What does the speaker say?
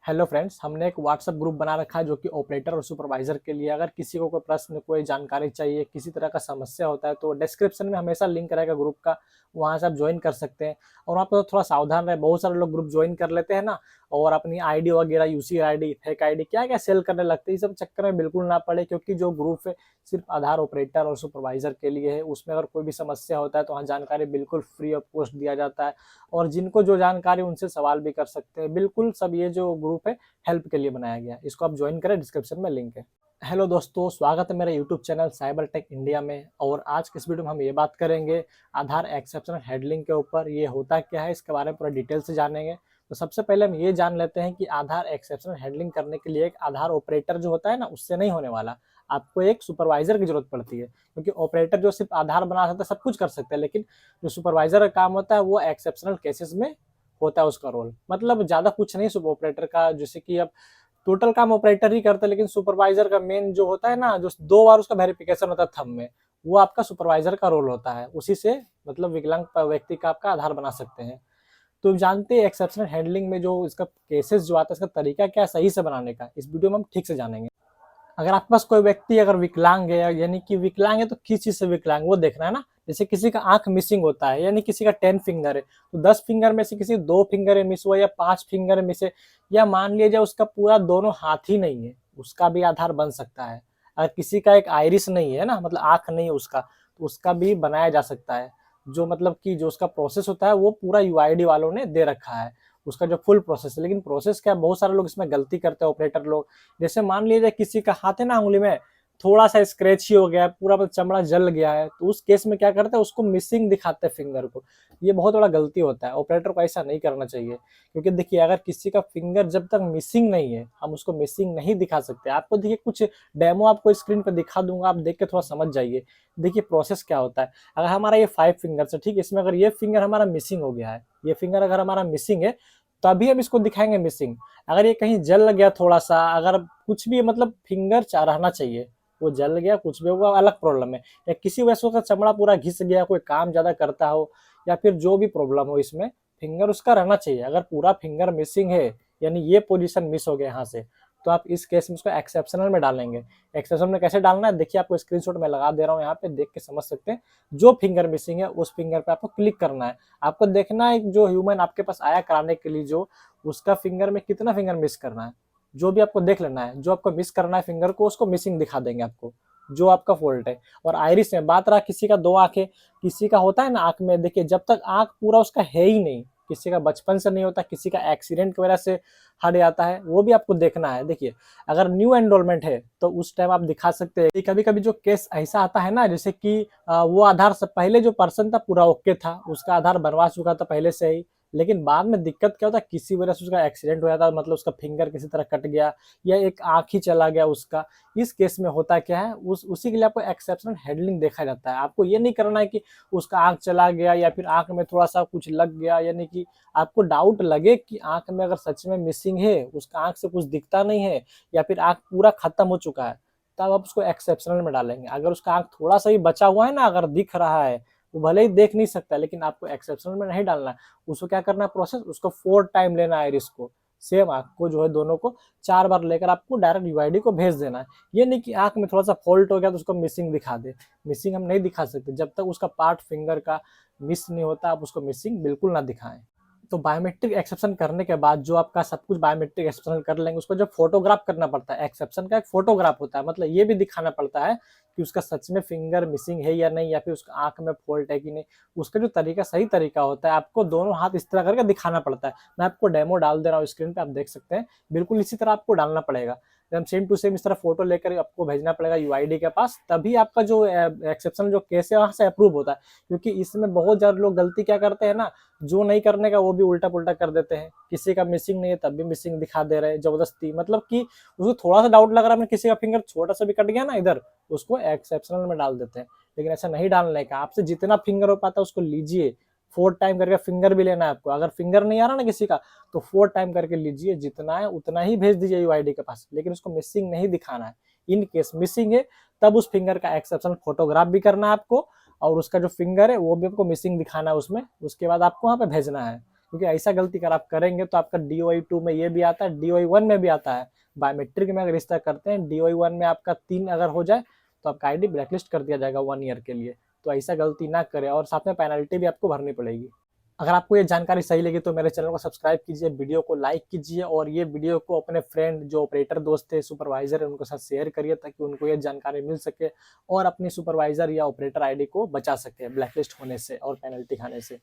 Hello friends, हमने एक WhatsApp group बना रखा है जो कि ऑपरेटर और सुपरवाइजर के लिए। अगर किसी को कोई प्रश्न, कोई जानकारी चाहिए, किसी तरह का समस्या होता है तो डिस्क्रिप्शन में हमेशा लिंक रहेगा ग्रुप का, वहां से आप ज्वाइन कर सकते हैं। और वहाँ पर तो थोड़ा सावधान रहे, बहुत सारे लोग ग्रुप ज्वाइन कर लेते हैं ना, और अपनी आईडी वगैरह, यूसी आईडी, फेक आईडी, क्या क्या सेल करने लगते हैं। इस सब चक्कर में बिल्कुल ना पड़े, क्योंकि जो ग्रुप है सिर्फ आधार ऑपरेटर और सुपरवाइजर के लिए है। उसमें अगर कोई भी समस्या होता है तो वहाँ जानकारी बिल्कुल फ्री ऑफ कॉस्ट दिया जाता है, और जिनको जो जानकारी उनसे सवाल भी कर सकते हैं। बिल्कुल सब ये जो ग्रुप है हेल्प के लिए बनाया गया है। इसको आप ज्वाइन करें, डिस्क्रिप्शन में लिंक है। हेलो दोस्तों, स्वागत है मेरे YouTube channel Cyber Tech India में। और आज के इस वीडियो में हम ये बात करेंगे आधार एक्सेप्शनल हैंडलिंग के ऊपर। ये होता क्या है, इसके बारे में पूरा डिटेल से जानेंगे। तो सबसे पहले हम ये जान लेते हैं कि आधार एक्सेप्शनल हैंडलिंग करने के लिए एक आधार ऑपरेटर जो होता है ना, उससे नहीं होने वाला। आपको एक सुपरवाइजर की जरूरत पड़ती है, क्योंकि ऑपरेटर जो सिर्फ आधार बना सकता है, सब कुछ कर सकता है, लेकिन जो सुपरवाइजर का काम होता है वो एक्सेप्शनल केसेस में होता है उसका रोल। मतलब ज्यादा कुछ नहीं सुपर ऑपरेटर का, जैसे कि अब टोटल काम ऑपरेटर ही करता है, लेकिन सुपरवाइजर का मेन जो होता है ना, जो 2 बार उसका वेरिफिकेशन होता है थंब में, वो आपका सुपरवाइजर का रोल होता है। उसी से मतलब विकलांग व्यक्ति का आपका आधार बना सकते हैं। तो जानते हैं एक्सेप्शनल हैंडलिंग में जो इसका केसेस जो आता है, इसका तरीका क्या है सही से बनाने का, इस वीडियो में हम ठीक से जानेंगे। अगर आपके पास कोई व्यक्ति अगर विकलांग है, यानी कि विकलांग है तो किस चीज से विकलांग वो देखना है ना। जैसे किसी का आंख मिसिंग होता है, यानी किसी का 10 फिंगर है, तो 10 फिंगर में से किसी 2 फिंगर मिस हुआ या 5 फिंगर मिस है, या मान लिया जाए उसका पूरा दोनों हाथ ही नहीं है, उसका भी आधार बन सकता है। अगर किसी का एक आइरिस नहीं है ना, मतलब आंख नहीं है उसका, तो उसका भी बनाया जा सकता है। जो मतलब कि जो उसका प्रोसेस होता है वो पूरा यूआईडी वालों ने दे रखा है, उसका जो फुल प्रोसेस है। लेकिन प्रोसेस क्या, बहुत सारे लोग इसमें गलती करते हैं ऑपरेटर लोग। जैसे मान लीजिए किसी का हाथ है ना, उंगली में थोड़ा सा स्क्रैच ही हो गया है, पूरा मतलब चमड़ा जल गया है, तो उस केस में क्या करते हैं, उसको मिसिंग दिखाते हैं फिंगर को। ये बहुत बड़ा गलती होता है, ऑपरेटर को ऐसा नहीं करना चाहिए। क्योंकि देखिए, अगर किसी का फिंगर जब तक मिसिंग नहीं है, हम उसको मिसिंग नहीं दिखा सकते। आपको देखिए कुछ डेमो आपको स्क्रीन पर दिखा दूंगा, आप देख के थोड़ा समझ जाइए। देखिए प्रोसेस क्या होता है। अगर हमारा ये 5 फिंगर है, ठीक है, इसमें अगर ये फिंगर हमारा मिसिंग हो गया है, ये फिंगर अगर हमारा मिसिंग है, तभी हम इसको दिखाएंगे मिसिंग। अगर ये कहीं जल गया थोड़ा सा, अगर कुछ भी मतलब फिंगर रहना चाहिए, वो जल गया कुछ भी होगा अलग प्रॉब्लम है। या किसी वजह से उसका चमड़ा पूरा घिस गया, कोई काम ज्यादा करता हो, या फिर जो भी प्रॉब्लम हो, इसमें फिंगर उसका रहना चाहिए। अगर पूरा फिंगर मिसिंग है, यानी ये पोजीशन मिस हो गया यहाँ से, तो आप इस केस में उसको एक्सेप्शनल में डालेंगे। एक्सेप्शनल में कैसे डालना है, देखिए आपको स्क्रीनशॉट में लगा दे रहा हूँ, यहाँ पे देख के समझ सकते हैं। जो फिंगर मिसिंग है उस फिंगर पे आपको क्लिक करना है। आपको देखना है जो ह्यूमन आपके पास आया कराने के लिए, जो उसका फिंगर में कितना फिंगर मिस करना है, जो भी आपको देख लेना है। जो आपको मिस करना है फिंगर को, उसको मिसिंग दिखा देंगे आपको, जो आपका फॉल्ट है। और आइरिस में बात रहा, किसी का 2 आंखें, किसी का होता है ना आंख में, देखिए जब तक आंख पूरा उसका है ही नहीं, किसी का बचपन से नहीं होता, किसी का एक्सीडेंट की वजह से हट जाता है, वो भी आपको देखना है। देखिए अगर न्यू एनरोलमेंट है तो उस टाइम आप दिखा सकते हैं। कभी कभी जो केस ऐसा आता है ना, जैसे कि वो आधार से पहले जो पर्सन था पूरा ओके था, उसका आधार बनवा चुका था पहले से ही, लेकिन बाद में दिक्कत क्या होता है, किसी वजह से उसका एक्सीडेंट हो जाता है, मतलब उसका फिंगर किसी तरह कट गया, या एक आंख ही चला गया उसका। इस केस में होता क्या है, उसी के लिए आपको एक्सेप्शनल हैंडलिंग देखा जाता है। आपको ये नहीं करना है कि उसका आंख चला गया या फिर आंख में थोड़ा सा कुछ लग गया, यानी कि आपको डाउट लगे कि आंख में अगर सच में मिसिंग है, उसका आंख से कुछ दिखता नहीं है, या फिर आंख पूरा खत्म हो चुका है, तब आप उसको एक्सेप्शनल में डालेंगे। अगर उसका आंख थोड़ा सा ही बचा हुआ है ना, अगर दिख रहा है, वो भले ही देख नहीं सकता, लेकिन आपको एक्सेप्शनल में नहीं डालना है। उसको क्या करना है प्रोसेस, उसको 4 टाइम लेना है आइरिस को, सेम आंख को जो है, दोनों को 4 बार लेकर आपको डायरेक्ट यूआईडी को भेज देना है। ये नहीं कि आंख में थोड़ा सा फॉल्ट हो गया तो उसको मिसिंग दिखा दे। मिसिंग हम नहीं दिखा सकते, जब तक उसका पार्ट फिंगर का मिस नहीं होता, आप उसको मिसिंग बिल्कुल ना दिखाएं। तो बायोमेट्रिक एक्सेप्शन करने के बाद जो आपका सब कुछ बायोमेट्रिक एक्सेप्शन कर लेंगे, उसको जो फोटोग्राफ करना पड़ता है, एक्सेप्शन का एक फोटोग्राफ होता है। मतलब ये भी दिखाना पड़ता है कि उसका सच में फिंगर मिसिंग है या नहीं, या फिर उसका आंख में फॉल्ट है कि नहीं। उसका जो तरीका, सही तरीका होता है, आपको दोनों हाथ इस तरह करके दिखाना पड़ता है। मैं आपको डेमो डाल दे रहा हूँ स्क्रीन पे, आप देख सकते हैं। बिल्कुल इसी तरह आपको डालना पड़ेगा, एकदम सेम टू सेम इस तरह फोटो लेकर आपको भेजना पड़ेगा यूआईडी के पास, तभी आपका जो एक्सेप्शन जो केस है वहां से अप्रूव होता है। क्योंकि इसमें बहुत ज्यादा लोग गलती क्या करते हैं ना, जो नहीं करने का वो भी उल्टा पुल्टा कर देते हैं। किसी का मिसिंग नहीं है तब भी मिसिंग दिखा दे रहे हैं जबरदस्ती, मतलब कि उसको थोड़ा सा डाउट लग रहा है, किसी का फिंगर छोटा सा भी कट गया ना इधर, उसको एक्सेप्शनल में डाल देते हैं। लेकिन ऐसा नहीं डालने का, आपसे जितना फिंगर हो पाता है उसको लीजिए। 4 टाइम करके फिंगर भी लेना है आपको। अगर फिंगर नहीं आ रहा ना किसी का, तो 4 टाइम करके लीजिए, जितना है उतना ही भेज दीजिए यूआईडी के पास, लेकिन उसको मिसिंग नहीं दिखाना है। इन केस मिसिंग है, तब उस फिंगर का एक्सेप्शन फोटोग्राफ भी करना है आपको, और उसका जो फिंगर है वो भी आपको मिसिंग दिखाना है उसमें। उसके बाद आपको वहां पे भेजना है। क्योंकि ऐसा गलती अगर आप करेंगे तो आपका DOI 2 में ये भी आता है, DOI 1 में भी आता है। बायोमेट्रिक में अगर इस तरह करते हैं, DOI 1 में आपका 3 अगर हो जाए तो आपका आईडी ब्लैकलिस्ट कर दिया जाएगा 1 ईयर के लिए। तो ऐसा गलती ना करें और साथ में पेनल्टी भी आपको भरनी पड़ेगी। अगर आपको ये जानकारी सही लगी तो मेरे चैनल को सब्सक्राइब कीजिए, वीडियो को लाइक कीजिए और ये वीडियो को अपने फ्रेंड जो ऑपरेटर दोस्त है, सुपरवाइजर है, उनके साथ शेयर करिए ताकि उनको ये जानकारी मिल सके और अपनी सुपरवाइजर या ऑपरेटर आईडी को बचा सके ब्लैकलिस्ट होने से और पेनल्टी खाने से।